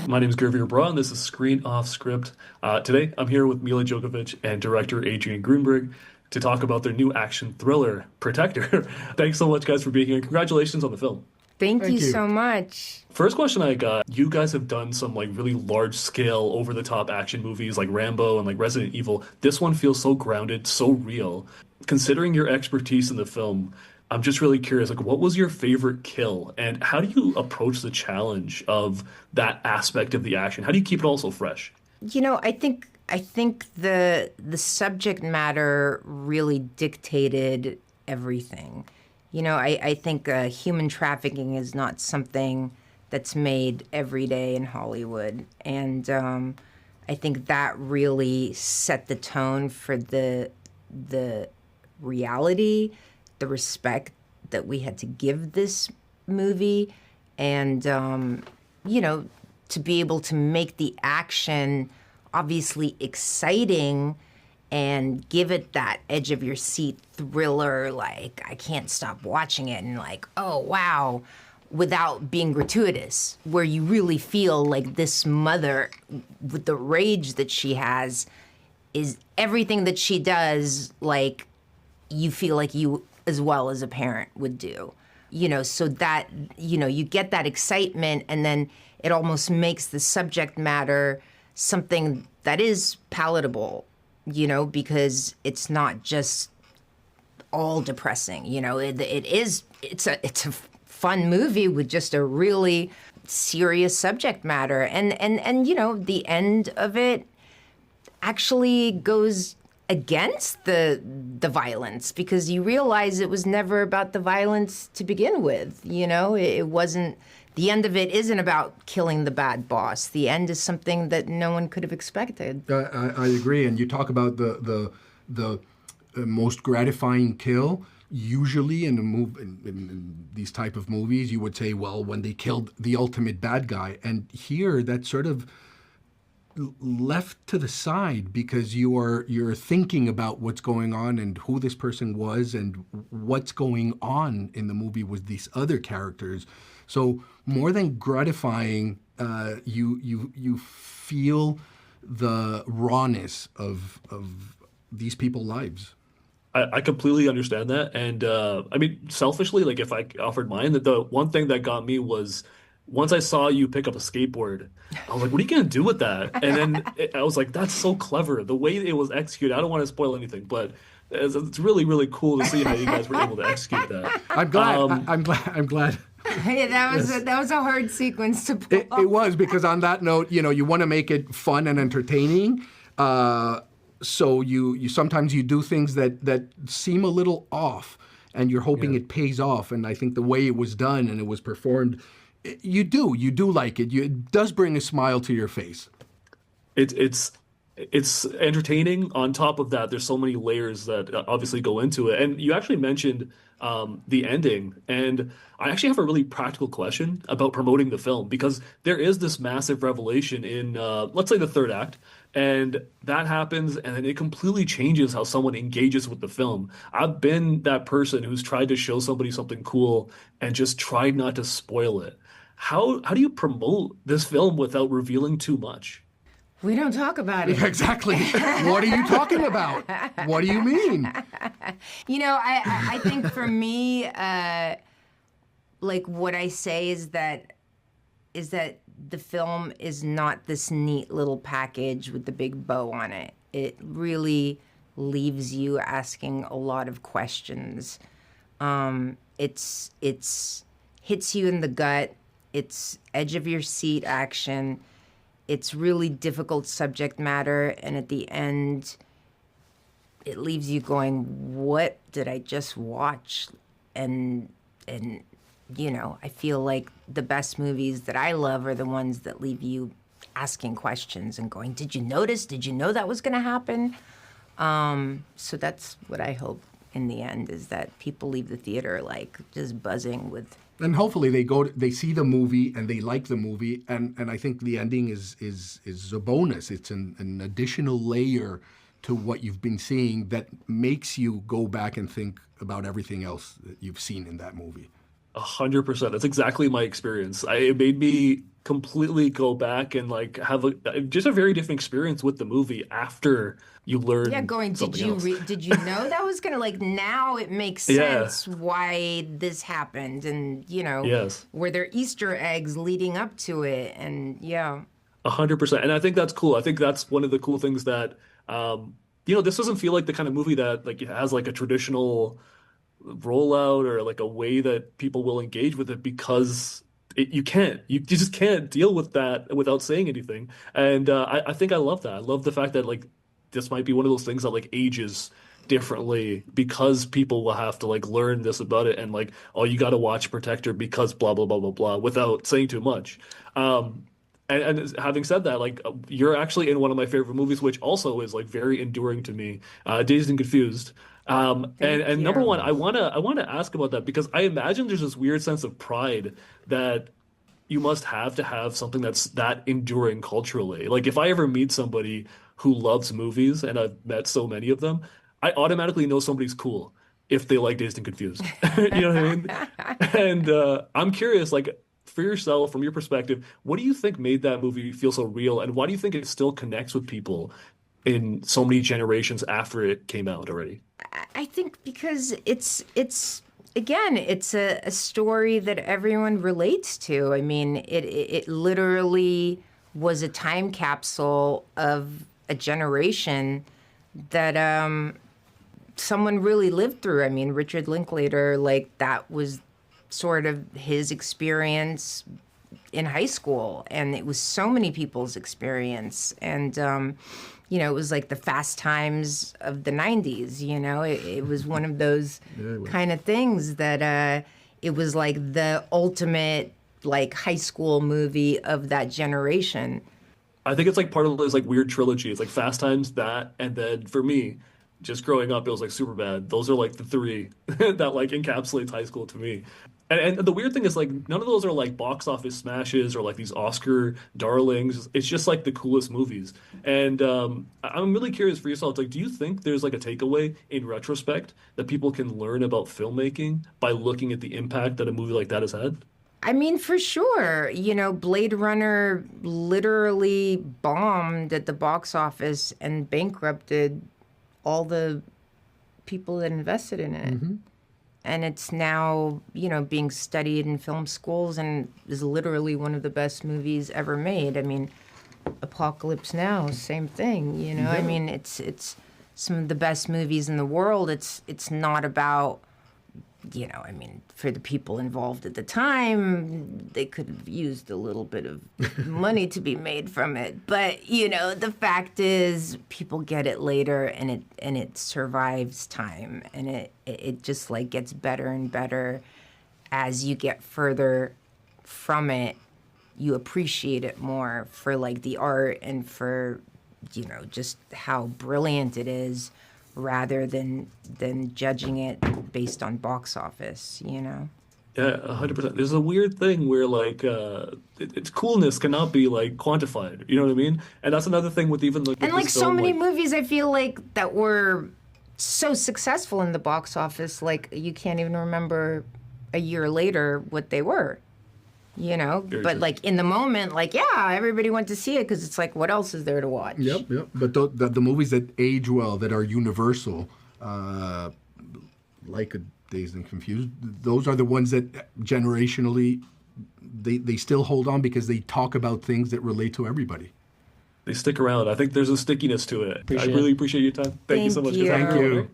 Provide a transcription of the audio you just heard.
My name is Gurveer Brah, and this is Screen Off Script. Today, I'm here with Milla Jovovich and director Adrian Grunberg to talk about their new action thriller, Protector. Thanks so much, guys, for being here. Congratulations on the film. Thank you Thank you. so much. First question I got, you guys have done some really large scale, over the top action movies like Rambo and like Resident Evil. This one feels so grounded, so real. Considering your expertise in the film, I'm just really curious, what was your favorite kill and how do you approach the challenge of that aspect of the action? How do you keep it all so fresh? I think the subject matter really dictated everything. I think human trafficking is not something that's made every day in Hollywood. And I think that really set the tone for the reality, the respect that we had to give this movie. And, to be able to make the action obviously exciting and give it that edge of your seat thriller, like I can't stop watching it, and like, oh wow, without being gratuitous, where you really feel like this mother, with the rage that she has, is everything that she does, like you feel like you as well as a parent would do. So that, you get that excitement, and then it almost makes the subject matter something that is palatable, because it's not just all depressing. It's a fun movie with just a really serious subject matter, and the end of it actually goes against the violence, because you realize it was never about the violence to begin with. It wasn't. The end of it isn't about killing the bad boss. The end is something that no one could have expected. I agree. And you talk about the most gratifying kill. Usually in these type of movies, you would say, well, when they killed the ultimate bad guy. And here, that's sort of left to the side, because you're thinking about what's going on and who this person was and what's going on in the movie with these other characters. So more than gratifying, you feel the rawness of these people's lives. I completely understand that. And selfishly, if I offered mine, that the one thing that got me was once I saw you pick up a skateboard, I was like, what are you going to do with that? And then I was like, that's so clever. The way it was executed, I don't want to spoil anything, but it's really, really cool to see how you guys were able to execute that. I'm glad. I'm glad. Yeah, that was a hard sequence to pull. It was, because on that note, you want to make it fun and entertaining. So you sometimes you do things that seem a little off, and you're hoping it pays off. And I think the way it was done and it was performed, you do like it. It does bring a smile to your face. It's entertaining. On top of that, there's so many layers that obviously go into it. And you actually mentioned the ending, and I actually have a really practical question about promoting the film, because there is this massive revelation in, let's say, the third act, and that happens, and then it completely changes how someone engages with the film. I've been that person who's tried to show somebody something cool and just tried not to spoil it. How do you promote this film without revealing too much? We don't talk about it. Exactly. What are you talking about? What do you mean? I think for me, what I say is that the film is not this neat little package with the big bow on it. It really leaves you asking a lot of questions. It's hits you in the gut. It's edge of your seat action. It's really difficult subject matter, and at the end, it leaves you going, what did I just watch? And I feel like the best movies that I love are the ones that leave you asking questions and going, did you notice? Did you know that was going to happen? So that's what I hope in the end, is that people leave the theater just buzzing with. And hopefully they see the movie and they like the movie, and I think the ending is a bonus. It's an additional layer to what you've been seeing that makes you go back and think about everything else that you've seen in that movie. 100%. That's exactly my experience. It made me completely go back and like have just a very different experience with the movie after you Yeah, learn going, something else. did you know that was gonna, like, now it makes Yeah. sense why this happened, and, you know, Yes. were there Easter eggs leading up to it, and yeah. 100%. And I think that's cool. I think that's one of the cool things that, this doesn't feel like the kind of movie that like it has like a traditional rollout or like a way that people will engage with it because you just can't deal with that without saying anything. And I think I love that. I love the fact that like this might be one of those things that like ages differently because people will have to like learn this about it and like, oh, you got to watch Protector because blah blah blah blah blah without saying too much. And having said that, like you're actually in one of my favorite movies, which also is like very enduring to me, Dazed and Confused. And Thank number one, you. I wanna ask about that because I imagine there's this weird sense of pride that you must have to have something that's that enduring culturally. Like if I ever meet somebody who loves movies, and I've met so many of them, I automatically know somebody's cool if they like Dazed and Confused. You know what I mean? And I'm curious, like for yourself, from your perspective, what do you think made that movie feel so real, and why do you think it still connects with people in so many generations after it came out already? I think because it's again, it's a story that everyone relates to. I mean, it literally was a time capsule of a generation that someone really lived through. I mean, Richard Linklater, like that was sort of his experience in high school, and it was so many people's experience. And it was like the Fast Times of the 90s. It was one of those kind of things that it was like the ultimate like high school movie of that generation. I think it's like part of this like weird trilogy. It's like Fast Times, that, and then for me, just growing up, it was like Superbad. Those are like the three that like encapsulates high school to me. And the weird thing is like none of those are like box office smashes or like these Oscar darlings. It's just like the coolest movies. And I'm really curious for yourself. Like, do you think there's like a takeaway in retrospect that people can learn about filmmaking by looking at the impact that a movie like that has had? I mean, for sure. Blade Runner literally bombed at the box office and bankrupted all the people that invested in it. And it's now, being studied in film schools and is literally one of the best movies ever made. I mean, Apocalypse Now, same thing, I mean, it's some of the best movies in the world. It's not about, I mean, for the people involved at the time, they could have used a little bit of money to be made from it. But, the fact is people get it later, and it survives time, and it just like gets better and better as you get further from it. You appreciate it more for like the art and for, just how brilliant it is, rather than judging it based on box office. Yeah, 100%. There's a weird thing where like its coolness cannot be like quantified. You know what I mean? And that's another thing with even like with And like this so film, many like movies, I feel like that were so successful in the box office, like you can't even remember a year later what they were. very But true. like in the moment, like yeah, everybody went to see it because it's like, what else is there to watch? Yep. But the movies that age well, that are universal, like Dazed and Confused, those are the ones that generationally they still hold on because they talk about things that relate to everybody. They stick around. I think there's a stickiness to it. I Appreciate really it. appreciate your time. Thank you so Thank much. you. Thank you.